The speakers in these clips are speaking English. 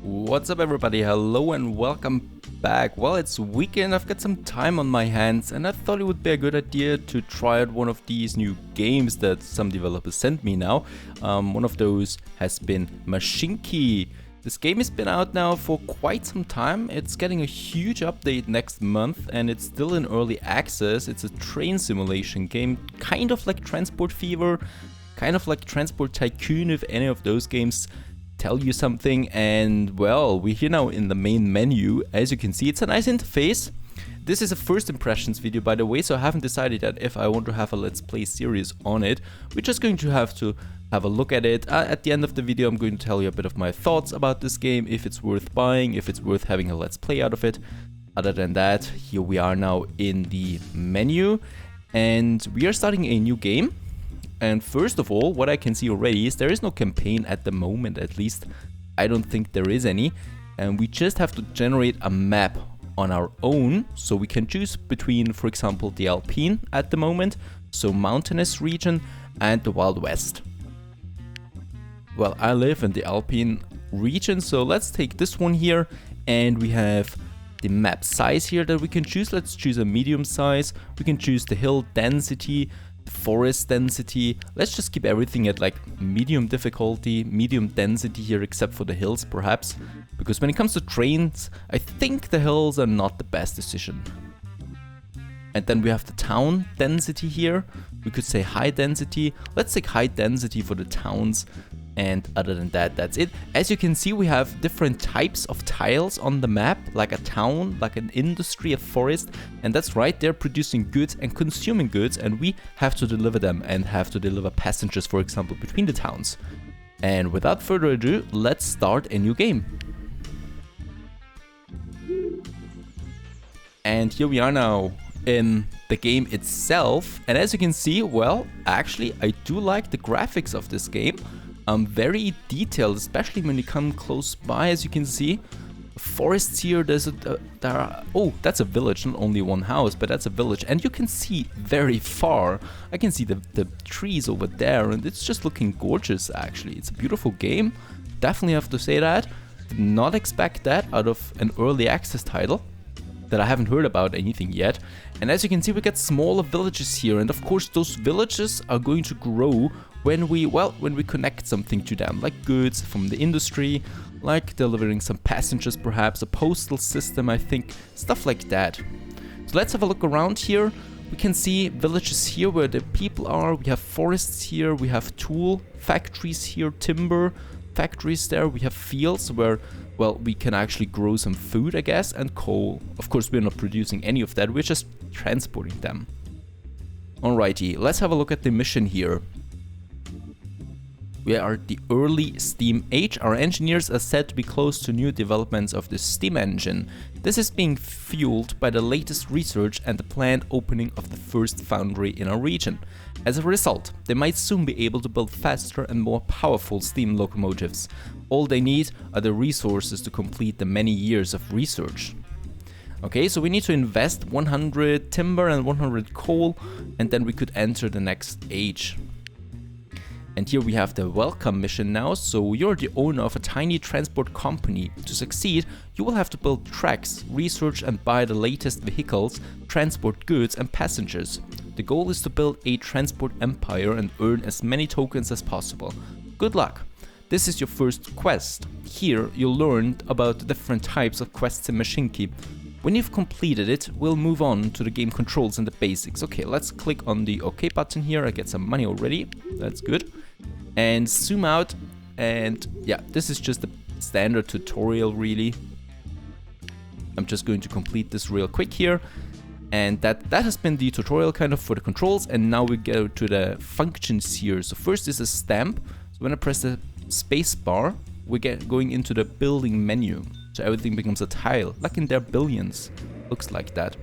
What's up everybody, hello and welcome back. Well, it's weekend, I've got some time on my hands and I thought it would be a good idea to try out one of these new games that some developers sent me now. One of those has been Mashinky. This game has been out now for quite some time. It's getting a huge update next month and it's still in early access. It's a train simulation game, kind of like Transport Fever, kind of like Transport Tycoon, if any of those games tell you something. And well, we're here now in the main menu. As you can see, it's a nice interface. This is a first impressions video, by the way, so I haven't decided yet if I want to have a let's play series on it. We're just going to have a look at it. At the end of the video I'm going to tell you a bit of my thoughts about this game, if it's worth buying, if it's worth having a let's play out of it. Other than that, here we are now in the menu and we are starting a new game. And first of all, what I can see already is there is no campaign at the moment, at least I don't think there is any. And we just have to generate a map on our own, so we can choose between, for example, the Alpine at the moment, so mountainous region, and the Wild West. Well, I live in the Alpine region, so let's take this one here, and we have the map size here that we can choose. Let's choose a medium size. We can choose the hill density, forest density. Let's just keep everything at like medium difficulty, medium density here, except for the hills perhaps, because when it comes to trains I think the hills are not the best decision. And then we have the town density here. We could say high density. Let's take high density for the towns. And other than that, that's it. As you can see, we have different types of tiles on the map, like a town, like an industry, a forest. And that's right, they're producing goods and consuming goods, and we have to deliver them and have to deliver passengers, for example, between the towns. And without further ado, let's start a new game. And here we are now in the game itself. And as you can see, well, actually, I do like the graphics of this game. Very detailed, especially when you come close by. As you can see, forests here, oh, that's a village, not only one house, but that's a village, and you can see very far. I can see the trees over there, and it's just looking gorgeous. Actually, it's a beautiful game, definitely have to say that. Did not expect that out of an early access title that I haven't heard about anything yet. And as you can see, we get smaller villages here, and of course those villages are going to grow when we connect something to them, like goods from the industry, like delivering some passengers perhaps, a postal system, I think, stuff like that. So let's have a look around here. We can see villages here where the people are, we have forests here, we have tool factories here, timber factories there, we have fields where, well, we can actually grow some food, I guess, and coal. Of course, we're not producing any of that, we're just transporting them. Alrighty, let's have a look at the mission here. We are the early steam age. Our engineers are said to be close to new developments of the steam engine. This is being fueled by the latest research and the planned opening of the first foundry in our region. As a result, they might soon be able to build faster and more powerful steam locomotives. All they need are the resources to complete the many years of research. Okay, so we need to invest 100 timber and 100 coal, and then we could enter the next age. And here we have the welcome mission now. So you're the owner of a tiny transport company. To succeed, you will have to build tracks, research and buy the latest vehicles, transport goods and passengers. The goal is to build a transport empire and earn as many tokens as possible. Good luck! This is your first quest. Here you'll learn about the different types of quests in Mashinky. When you've completed it, we'll move on to the game controls and the basics. Okay, let's click on the OK button here. I get some money already. That's good. And zoom out, and yeah, this is just a standard tutorial really. I'm just going to complete this real quick here. And that has been the tutorial kind of for the controls, and now we go to the functions here. So first is a stamp. So when I press the space bar, we get going into the building menu. So everything becomes a tile, like in their billions. Looks like that.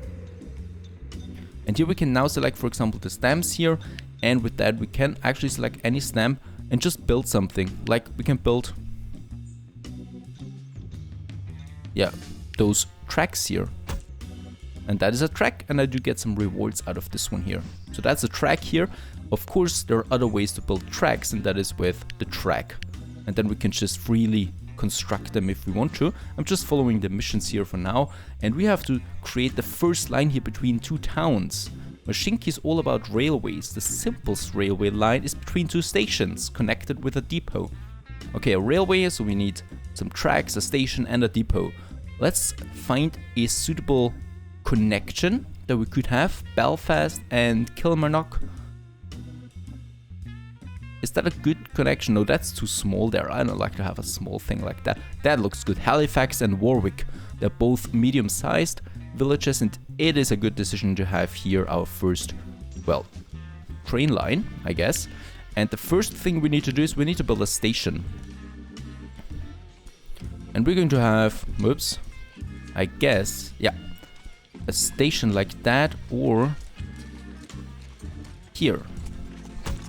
And here we can now select, for example, the stamps here. And with that, we can actually select any stamp and just build something. Like we can build, yeah, those tracks here. And that is a track, and I do get some rewards out of this one here. So that's a track here. Of course, there are other ways to build tracks, and that is with the track. And then we can just freely construct them if we want to. I'm just following the missions here for now, and we have to create the first line here between two towns. Mashinky is all about railways. The simplest railway line is between two stations connected with a depot. Okay, a railway, so we need some tracks, a station and a depot. Let's find a suitable connection that we could have. Belfast and Kilmarnock. Is that a good connection? No, that's too small there. I don't like to have a small thing like that. That looks good. Halifax and Warwick. They're both medium-sized villages, and it is a good decision to have here our first, well, train line, I guess. And the first thing we need to do is we need to build a station. And we're going to have, whoops, I guess, yeah, a station like that, or here.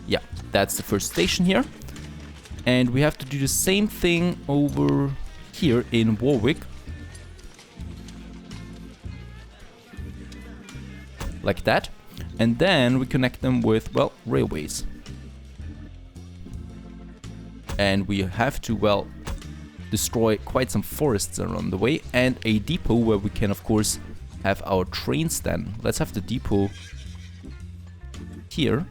Yeah, that's the first station here. And we have to do the same thing over here in Warwick. Like that. And then we connect them with, well, railways. And we have to, well, destroy quite some forests around the way, and a depot where we can, of course, have our trains then. Let's have the depot here.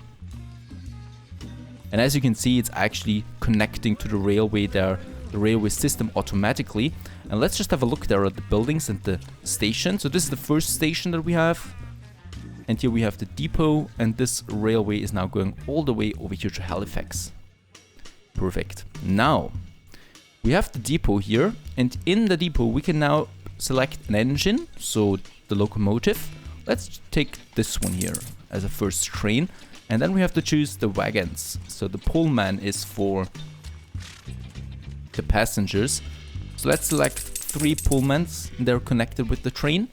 And as you can see, it's actually connecting to the railway there, the railway system automatically. And let's just have a look there at the buildings and the station. So this is the first station that we have. And here we have the depot, and this railway is now going all the way over here to Halifax. Perfect. Now, we have the depot here, and in the depot we can now select an engine, so the locomotive. Let's take this one here as a first train, and then we have to choose the wagons. So the pullman is for the passengers. So let's select 3 pullmans, and they're connected with the train.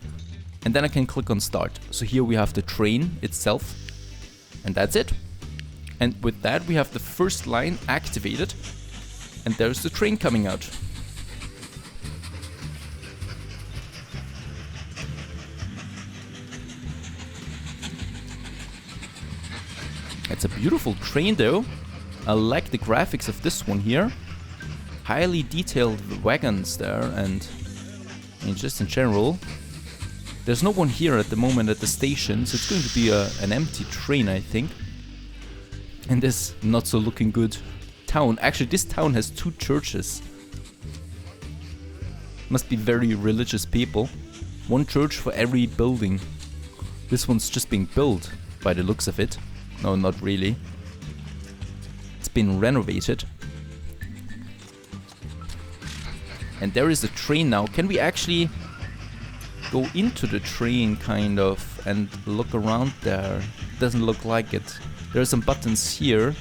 And then I can click on start. So here we have the train itself, and that's it. And with that we have the first line activated, and there's the train coming out. It's a beautiful train though. I like the graphics of this one here. Highly detailed wagons there, and just in general. There's no one here at the moment at the station, so it's going to be an empty train, I think. And this not so looking good town. Actually, this town has 2 churches. Must be very religious people. 1 church for every building. This one's just being built by the looks of it. No, not really. It's been renovated. And there is a train now. Can we actually go into the train kind of and look around there? Doesn't look like it. There are some buttons here.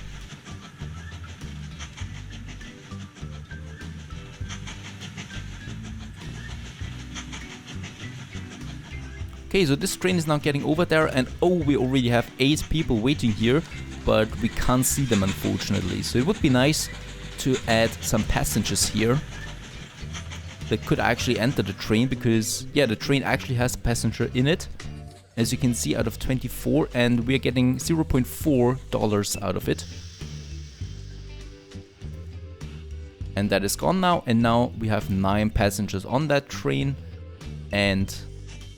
Okay, so this train is now getting over there, and oh, we already have 8 people waiting here, but we can't see them unfortunately. So it would be nice to add some passengers here that could actually enter the train, because yeah, the train actually has a passenger in it, as you can see, out of 24, and we're getting $0.4 out of it. And that is gone now, and now we have 9 passengers on that train, and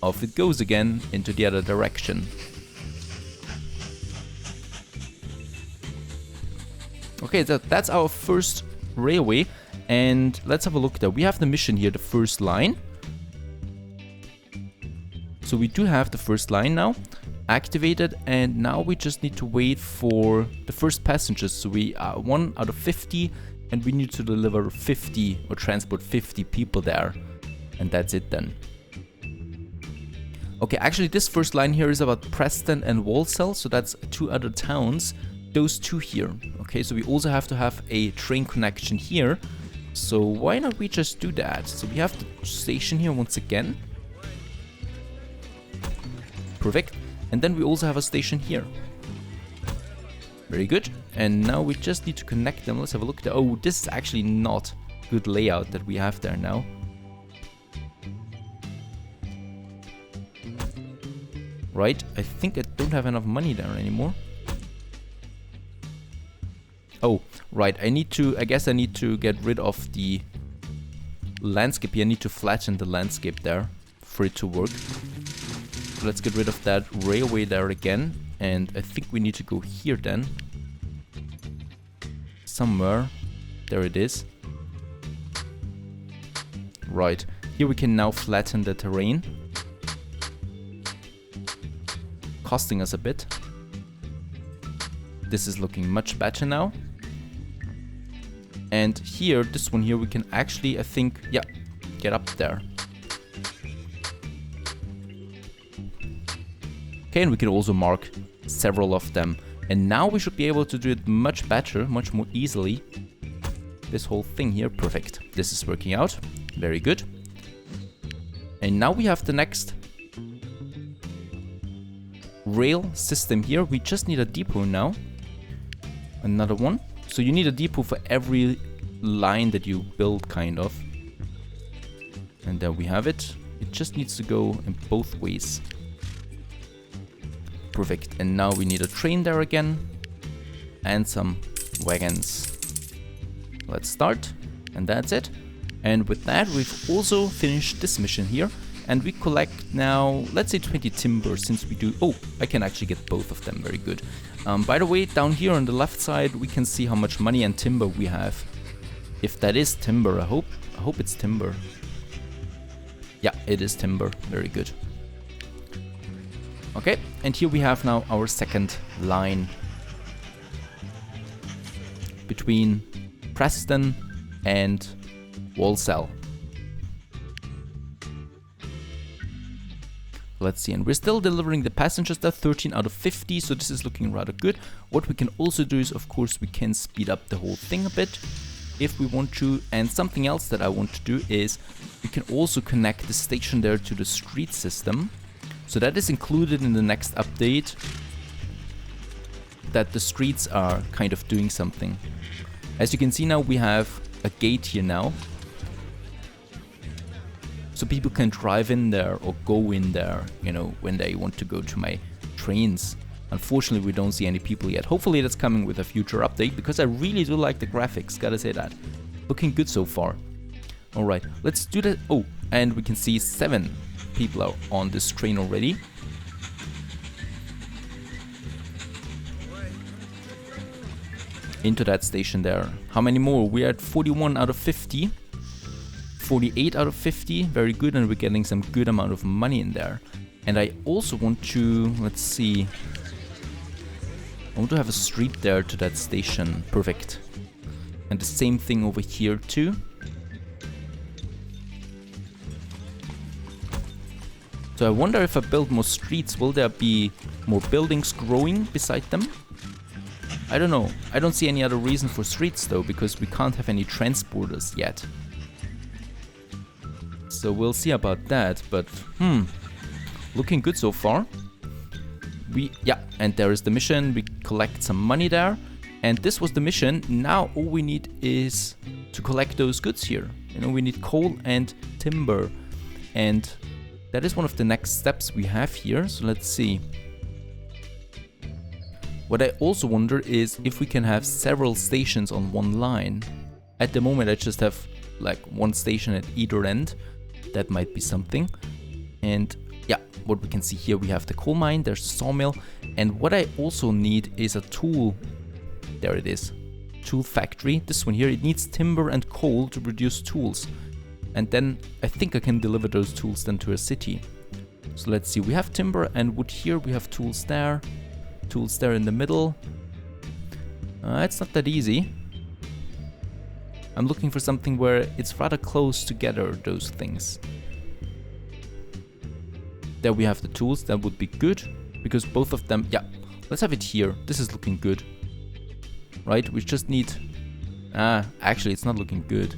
off it goes again into the other direction. Okay, that's our first railway. And let's have a look there. We have the mission here, the first line. So we do have the first line now activated, and now we just need to wait for the first passengers. So we are 1 out of 50, and we need to deliver 50 or transport 50 people there. And that's it then. Okay, actually this first line here is about Preston and Walsall, so that's 2 other towns. Those 2 here. Okay, so we also have to have a train connection here. So why not we just do that? So we have the station here once again. Perfect. And then we also have a station here. Very good. And now we just need to connect them. Let's have a look there. Oh, this is actually not good layout that we have there now. Right, I think I don't have enough money there anymore. Oh, right, I guess I need to get rid of the landscape here. I need to flatten the landscape there for it to work. So let's get rid of that railway there again. And I think we need to go here then. Somewhere. There it is. Right. Here we can now flatten the terrain. Costing us a bit. This is looking much better now. And here, this one here, we can actually, I think, yeah, get up there. Okay, and we can also mark several of them. And now we should be able to do it much better, much more easily. This whole thing here, perfect. This is working out, very good. And now we have the next rail system here. We just need a depot now. Another one. So you need a depot for every line that you build, kind of. And there we have it. It just needs to go in both ways. Perfect. And now we need a train there again. And some wagons. Let's start. And that's it. And with that, we've also finished this mission here. And we collect now, let's say 20 timber, since we do... Oh, I can actually get both of them. Very good. By the way, down here on the left side, we can see how much money and timber we have. If that is timber, I hope it's timber. Yeah, it is timber. Very good. Okay, and here we have now our second line between Preston and Walsall. Let's see, and we're still delivering the passengers there, 13 out of 50, so this is looking rather good. What we can also do is, of course, we can speed up the whole thing a bit if we want to. And something else that I want to do is we can also connect the station there to the street system. So that is included in the next update, that the streets are kind of doing something. As you can see now, we have a gate here now. So people can drive in there or go in there, you know, when they want to go to my trains. Unfortunately, we don't see any people yet. Hopefully that's coming with a future update, because I really do like the graphics, gotta say that. Looking good so far. Alright, let's do that. Oh, and we can see 7 people are on this train already. Into that station there. How many more? We're at 41 out of 50. 48 out of 50, very good, and we're getting some good amount of money in there. And I also want to, let's see, I want to have a street there to that station, perfect. And the same thing over here too. So I wonder if I build more streets, will there be more buildings growing beside them? I don't know, I don't see any other reason for streets though, because we can't have any transporters yet. So we'll see about that, but looking good so far. Yeah, and there is the mission. We collect some money there, and this was the mission. Now all we need is to collect those goods here. You know, we need coal and timber, and that is one of the next steps we have here. So let's see. What I also wonder is if we can have several stations on one line. At the moment I just have like one station at either end. That might be something. And yeah, what we can see here, we have the coal mine, there's the sawmill, and what I also need is a tool. There it is, tool factory. This one here, it needs timber and coal to produce tools, and then I think I can deliver those tools then to a city. So let's see, we have timber and wood here, we have tools there in the middle. It's not that easy. I'm looking for something where it's rather close together, those things. There we have the tools, that would be good, because both of them, yeah, let's have it here. This is looking good. Right, we just need, actually it's not looking good.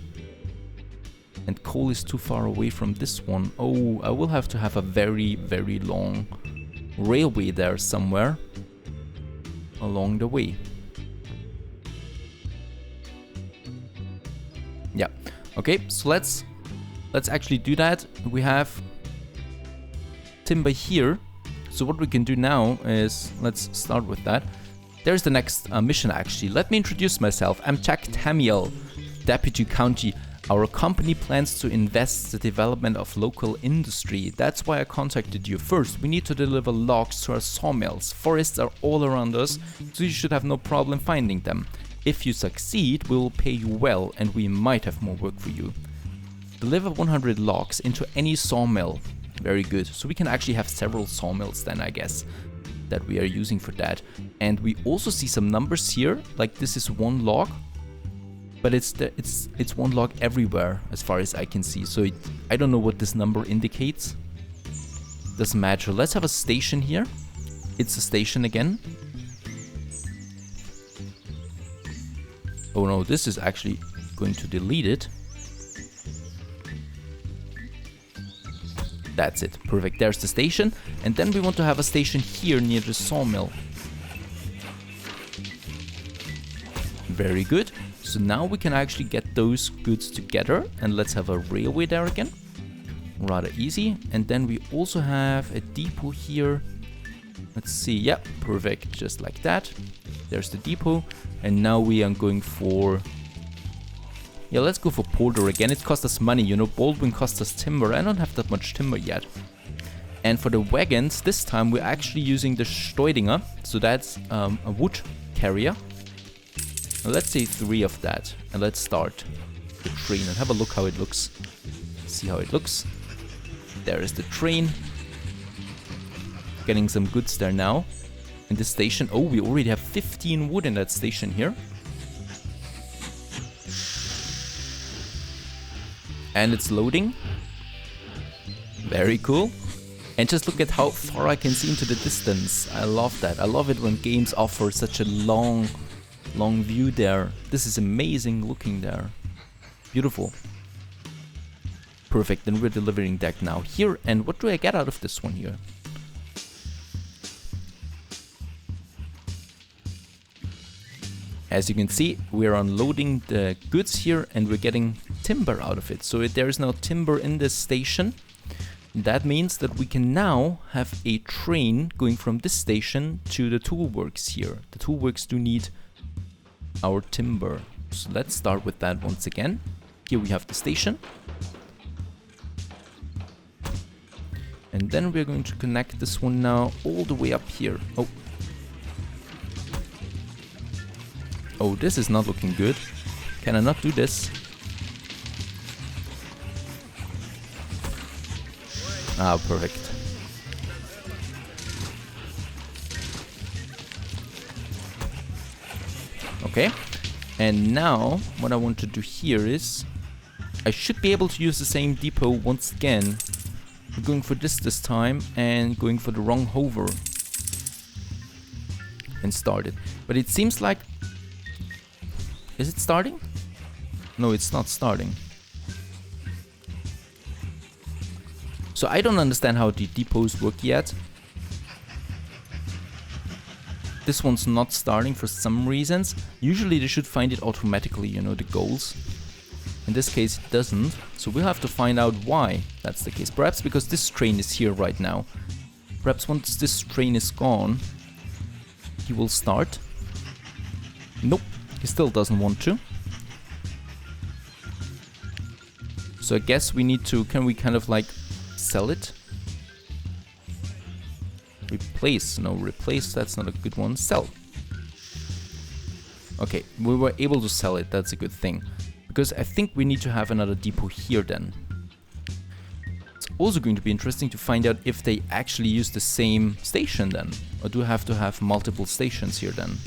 And coal is too far away from this one. Oh, I will have to have a very, very long railway there somewhere along the way. Yeah, okay, so let's actually do that. We have timber here, so what we can do now is, let's start with that. There's the next mission actually. Let me introduce myself. I'm Jack Tamiel. Deputy County, our company plans to invest the development of local industry. That's why I contacted you first. We need to deliver logs to our sawmills. Forests are all around us, so you should have no problem finding them. If you succeed, we will pay you well and we might have more work for you. Deliver 100 logs into any sawmill. Very good. So we can actually have several sawmills then, I guess, that we are using for that. And we also see some numbers here, like this is one log. But it's one log everywhere as far as I can see. So I don't know what this number indicates. Doesn't matter. Let's have a station here. It's a station again. Oh no, this is actually going to delete it. That's it. Perfect. There's the station. And then we want to have a station here near the sawmill. Very good. So now we can actually get those goods together, and let's have a railway there again. Rather easy. And then we also have a depot here. Let's see. Yeah, perfect. Just like that. There's the depot. And now we are going for... Yeah, let's go for Polder again. It costs us money, you know. Baldwin costs us timber. I don't have that much timber yet. And for the wagons, this time we're actually using the Steudinger. So that's a wood carrier. Let's say 3 of that, and let's start the train and have a look how it looks. See how it looks. There is the train. Getting some goods there now. And the station, oh, we already have 15 wood in that station here. And it's loading. Very cool. And just look at how far I can see into the distance. I love that. I love it when games offer such a long view there. This is amazing looking there. Beautiful. Perfect, then we're delivering that now here. And what do I get out of this one here? As you can see, we're unloading the goods here and we're getting timber out of it. So there is now timber in this station. That means that we can now have a train going from this station to the toolworks here. The toolworks do need our timber. So let's start with that once again. Here we have the station. And then we're going to connect this one now all the way up here. Oh, this is not looking good. Can I not do this? Ah, perfect. Okay, and now what I want to do here is I should be able to use the same depot once again. I'm going for this time and going for the wrong hover and start it. But it seems like... Is it starting? No, it's not starting. So I don't understand how the depots work yet. This one's not starting for some reasons. Usually they should find it automatically, you know, the goals. In this case it doesn't, so we'll have to find out why that's the case. Perhaps because this train is here right now. Perhaps once this train is gone, he will start. Nope, he still doesn't want to. So I guess we need to, can we kind of like sell it? Replace, no, replace, that's not a good one. Sell. Okay, we were able to sell it, that's a good thing. Because I think we need to have another depot here then. It's also going to be interesting to find out if they actually use the same station then. Or do I have to have multiple stations here then?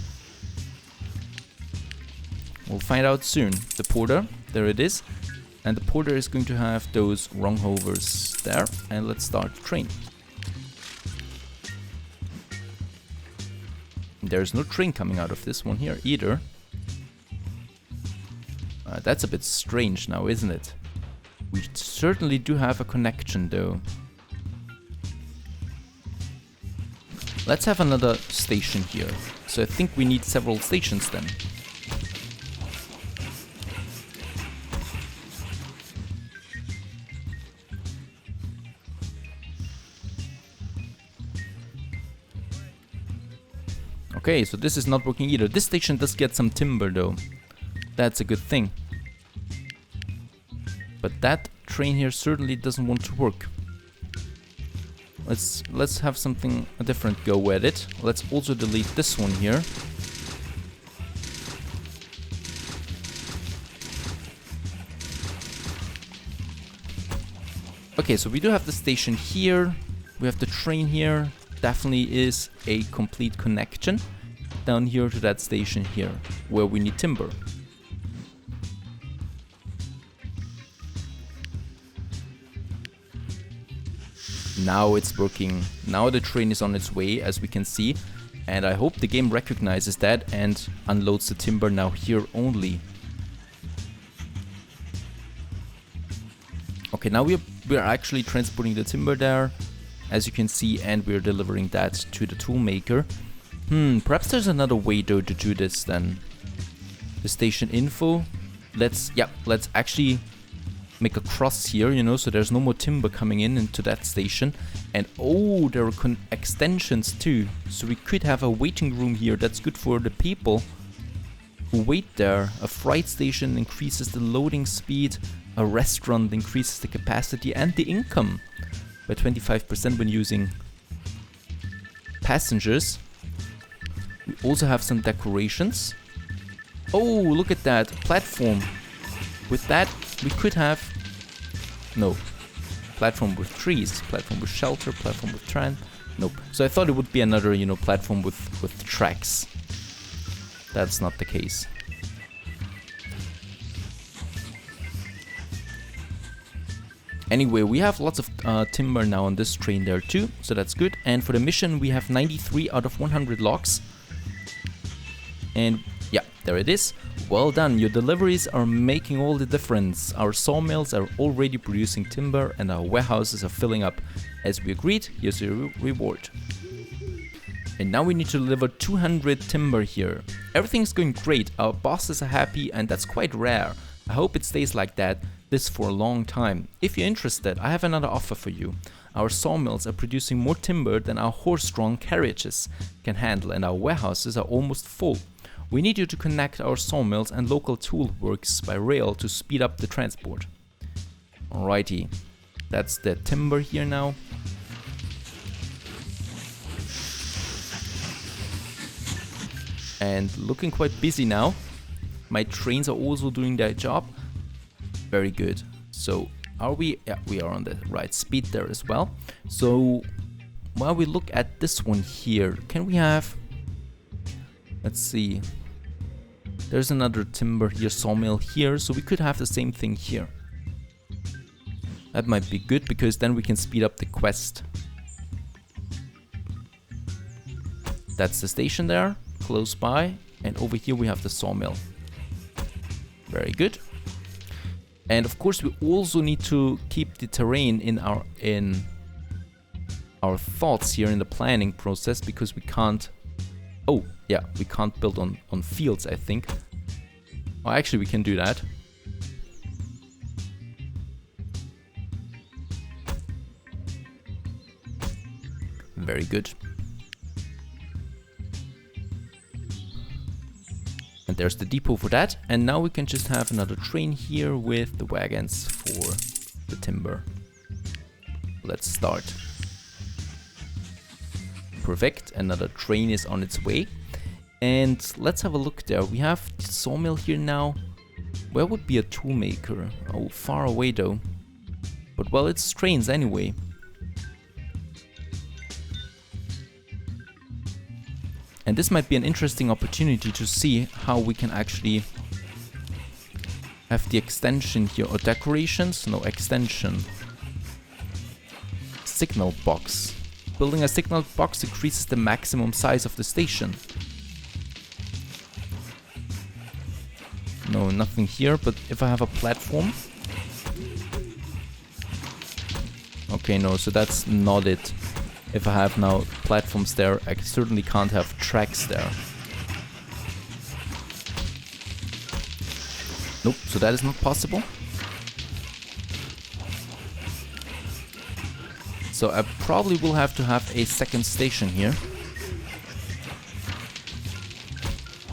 We'll find out soon. The porter, there it is. And the porter is going to have those wrong hovers there. And let's start the train. There's no train coming out of this one here either. That's a bit strange now, isn't it? We certainly do have a connection though. Let's have another station here. So I think we need several stations then. Okay, so this is not working either. This station does get some timber though. That's a good thing. But that train here certainly doesn't want to work. Let's have something a different go at it. Let's also delete this one here. Okay, so we do have the station here. We have the train here. Definitely is a complete connection down here to that station here, where we need timber. Now it's working. Now the train is on its way, as we can see. And I hope the game recognizes that and unloads the timber now here only. Okay, now we're actually transporting the timber there, as you can see, and we're delivering that to the toolmaker. Perhaps there's another way though to do this then. The station info. Let's actually make a cross here, you know, so there's no more timber coming into that station. And oh, there are extensions too. So we could have a waiting room here. That's good for the people who wait there. A freight station increases the loading speed. A restaurant increases the capacity and the income by 25% when using passengers. We also have some decorations. Oh, look at that platform. With that, we could have platform with trees, platform with shelter, platform with tram. Nope. So I thought it would be another, you know, platform with tracks. That's not the case. Anyway, we have lots of timber now on this train there too, so that's good. And for the mission, we have 93 out of 100 logs. And yeah, there it is. Well done, your deliveries are making all the difference. Our sawmills are already producing timber and our warehouses are filling up. As we agreed, here's your reward. And now we need to deliver 200 timber here. Everything's going great, our bosses are happy, and that's quite rare. I hope it stays like that, this for a long time. If you're interested, I have another offer for you. Our sawmills are producing more timber than our horse-drawn carriages can handle, and our warehouses are almost full. We need you to connect our sawmills and local tool works by rail to speed up the transport. Alrighty, that's the timber here now. And looking quite busy now. My trains are also doing their job. Very good. So are we? Yeah, we are on the right speed there as well. So while we look at this one here, can we have, let's see, there's another timber here, sawmill here, so we could have the same thing here. That might be good, because then we can speed up the quest. That's the station there, close by, and over here we have the sawmill. Very good. And of course we also need to keep the terrain in our thoughts here in the planning process, because we can't, oh yeah, we can't build on fields, I think. Oh, actually we can do that. Very good. And there's the depot for that. And now we can just have another train here with the wagons for the timber. Let's start. Perfect, another train is on its way. And let's have a look there. We have the sawmill here now. Where would be a tool maker? Oh, far away though. But well, it's trains anyway. And this might be an interesting opportunity to see how we can actually have the extension here, or decorations, no, extension. Signal box. Building a signal box increases the maximum size of the station. No, nothing here, but if I have a platform. Okay, no, so that's not it. If I have now platforms there, I certainly can't have tracks there. Nope, so that is not possible. So I probably will have to have a second station here.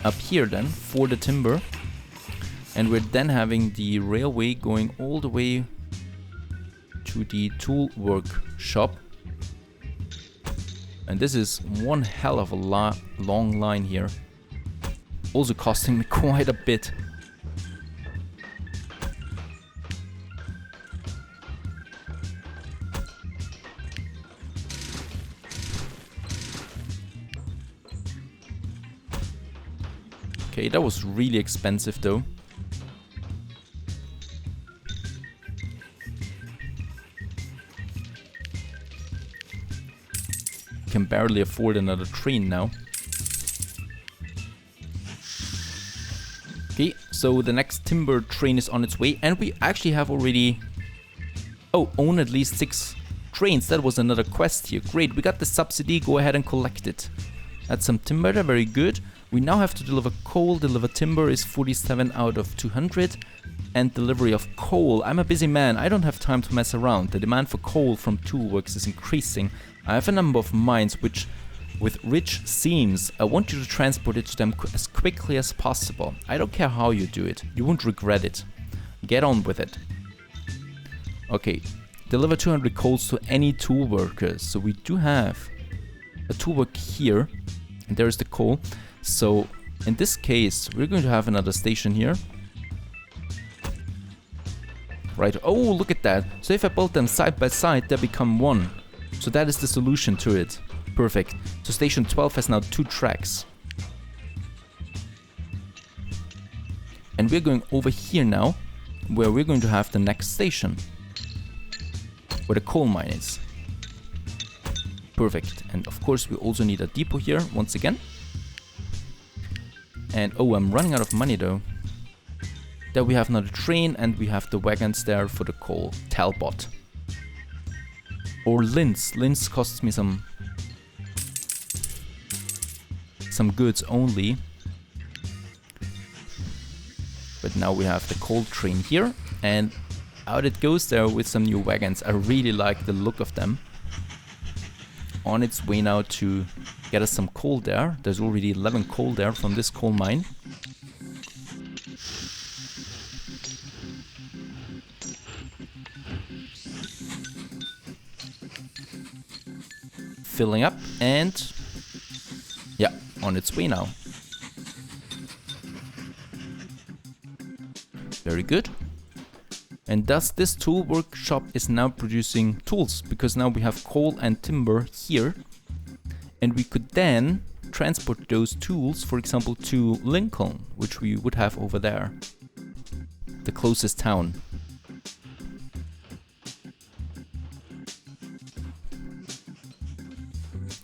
Up here then, for the timber. And we're then having the railway going all the way to the tool workshop. And this is one hell of a long line here. Also costing me quite a bit. Okay, that was really expensive though. Can barely afford another train now. Okay, so the next timber train is on its way, and we actually have already own at least 6 trains. That was another quest here. Great, we got the subsidy. Go ahead and collect it. That's some timber there, very good. We now have to deliver coal. Deliver timber is 47 out of 200. And delivery of coal. I'm a busy man. I don't have time to mess around. The demand for coal from toolworks is increasing. I have a number of mines with rich seams. I want you to transport it to them as quickly as possible. I don't care how you do it. You won't regret it. Get on with it. Okay. Deliver 200 coals to any tool workers. So we do have a tool work here. And there's the coal. So in this case, we're going to have another station here. Right, oh, look at that. So if I build them side by side, they become one. So that is the solution to it. Perfect. So station 12 has now 2 tracks. And we're going over here now, where we're going to have the next station. Where the coal mine is. Perfect. And of course we also need a depot here, once again. And oh, I'm running out of money though. There we have another train, and we have the wagons there for the coal. Talbot. Or Linz. Linz costs me some goods only. But now we have the coal train here, and out it goes there with some new wagons. I really like the look of them. On its way now to get us some coal there. There's already 11 coal there from this coal mine. Filling up, and yeah, on its way now. Very good. And thus this tool workshop is now producing tools, because now we have coal and timber here, and we could then transport those tools, for example, to Lincoln, which we would have over there, the closest town.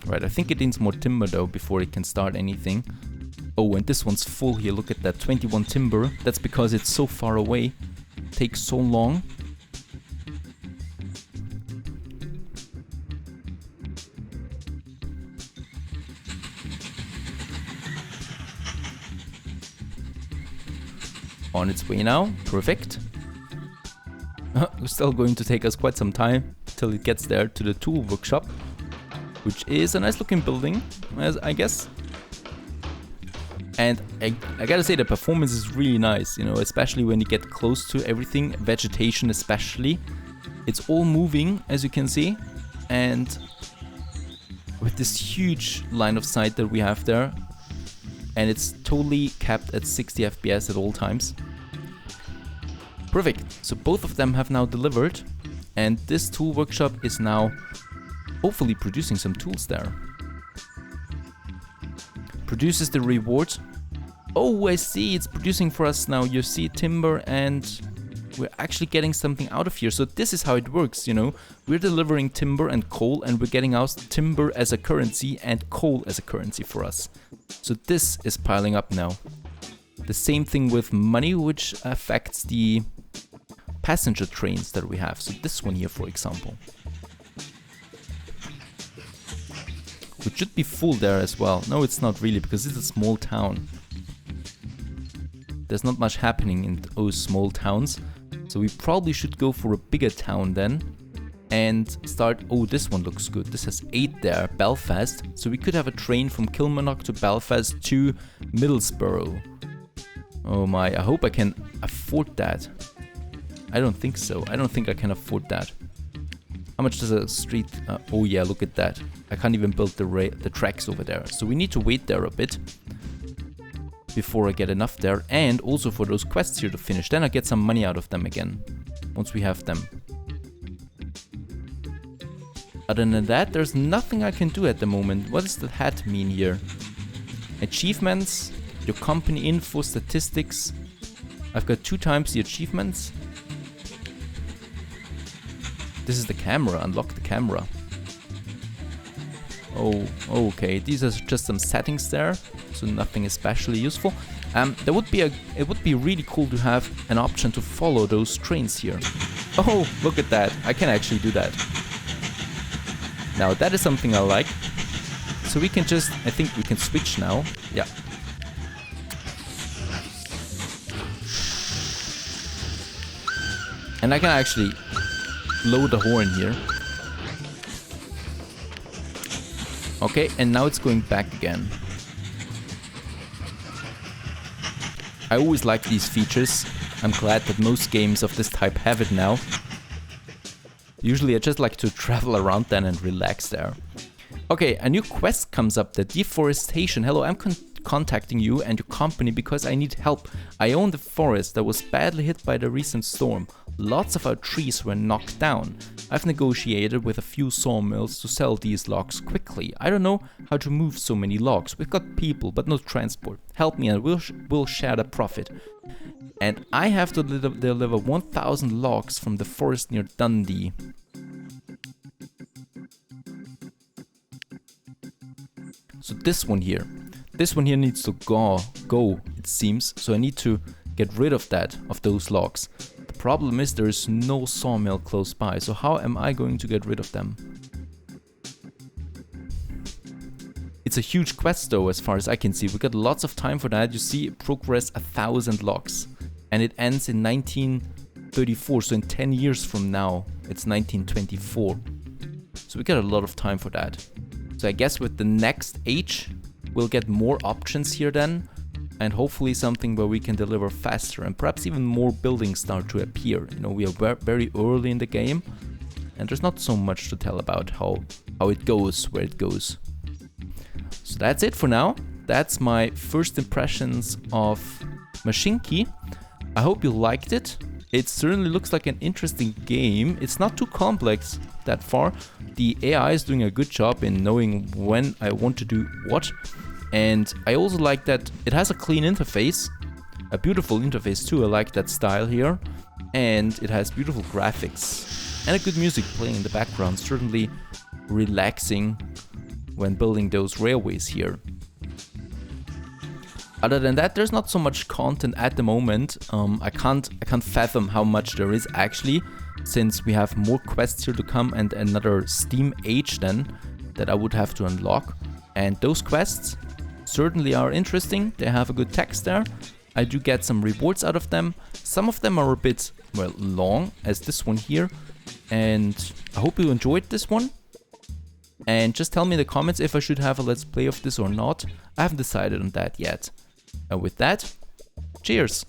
Right, I think it needs more timber though before it can start anything. Oh, and this one's full here, look at that, 21 timber. That's because it's so far away. It takes so long. On its way now, perfect. It's still going to take us quite some time till it gets there to the tool workshop. Which is a nice looking building, as I guess. And I gotta say, the performance is really nice, you know, especially when you get close to everything, vegetation especially. It's all moving, as you can see, and with this huge line of sight that we have there, and it's totally capped at 60 FPS at all times. Perfect, so both of them have now delivered, and this tool workshop is now hopefully producing some tools there. Produces the reward. Oh, I see, it's producing for us now. You see timber, and we're actually getting something out of here. So this is how it works, you know. We're delivering timber and coal, and we're getting out timber as a currency and coal as a currency for us. So this is piling up now. The same thing with money, which affects the passenger trains that we have. So this one here, for example. Which should be full there as well. No, it's not really, because it's a small town. There's not much happening in those small towns. So we probably should go for a bigger town then. And start... Oh, this one looks good. This has 8 there. Belfast. So we could have a train from Kilmarnock to Belfast to Middlesbrough. Oh my, I hope I can afford that? I don't think so. I don't think I can afford that. How much does a street... oh yeah, look at that. I can't even build the tracks over there. So we need to wait there a bit before I get enough there. And also for those quests here to finish. Then I get some money out of them again. Once we have them. Other than that, there's nothing I can do at the moment. What does the hat mean here? Achievements. Your company info, statistics. I've got 2 times the achievements. This is the camera. Unlock the camera. Oh, okay. These are just some settings there, so nothing especially useful. It would be really cool to have an option to follow those trains here. Oh, look at that! I can actually do that. Now that is something I like. So we can just, I think we can switch now. Yeah. And I can actually blow the horn here. Okay, and now it's going back again. I always like these features. I'm glad that most games of this type have it now. Usually I just like to travel around then and relax there. Okay, a new quest comes up, the deforestation. Hello, I'm contacting you and your company because I need help. I own the forest that was badly hit by the recent storm. Lots of our trees were knocked down. I've negotiated with a few sawmills to sell these logs quickly. I don't know how to move so many logs. We've got people, but no transport. Help me and we'll share the profit. And I have to deliver 1,000 logs from the forest near Dundee. So this one here needs to go, it seems. So I need to get rid of those logs. The problem is there is no sawmill close by. So how am I going to get rid of them? It's a huge quest though, as far as I can see. We got lots of time for that. You see, progress 1,000 logs. And it ends in 1934, so in 10 years from now, it's 1924. So we got a lot of time for that. So I guess with the next age, we'll get more options here then. And hopefully something where we can deliver faster and perhaps even more buildings start to appear. You know, we are very early in the game. And there's not so much to tell about how it goes, where it goes. So that's it for now. That's my first impressions of Mashinky. I hope you liked it. It certainly looks like an interesting game. It's not too complex that far. The AI is doing a good job in knowing when I want to do what. And I also like that it has a clean interface. A beautiful interface too. I like that style here. And it has beautiful graphics. And a good music playing in the background. Certainly relaxing when building those railways here. Other than that, there's not so much content at the moment. I can't fathom how much there is actually, since we have more quests here to come and another Steam age then that I would have to unlock. And those quests certainly are interesting. They have a good text there. I do get some rewards out of them. Some of them are a bit, well, long, as this one here. And I hope you enjoyed this one. And just tell me in the comments if I should have a let's play of this or not. I haven't decided on that yet. And with that, cheers!